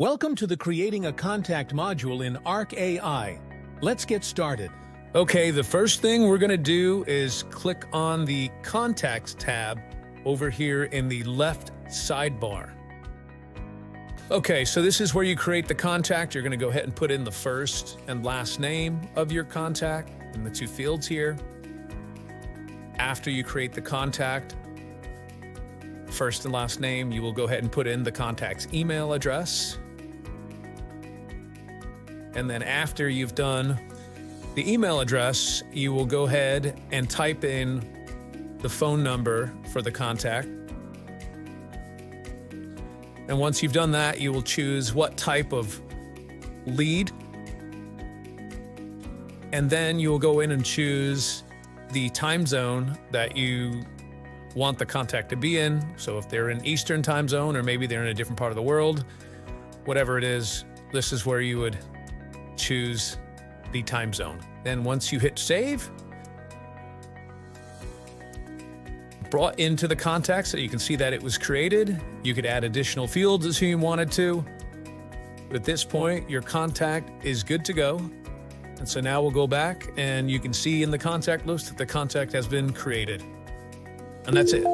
Welcome to the Creating a Contact module in Arc AI. Let's get started. Okay, the first thing we're going to do is click on the Contacts tab over here in the left sidebar. Okay, so this is where you create the contact. You're going to go ahead and put in the first and last name of your contact in the two fields here. After you create the contact, first and last name, you will go ahead and put in the contact's email address. And then after you've done the email address, you will go ahead and type in the phone number for the contact. And once you've done that, you will choose what type of lead. And then you will go in and choose the time zone that you want the contact to be in. So if they're in Eastern time zone, or maybe they're in a different part of the world, whatever it is, this is where you would choose the time zone. Then once you hit save, brought into the contact so you can see that it was created. You could add additional fields as you wanted to. But at this point, your contact is good to go. And so now we'll go back and you can see in the contact list that the contact has been created. And that's it.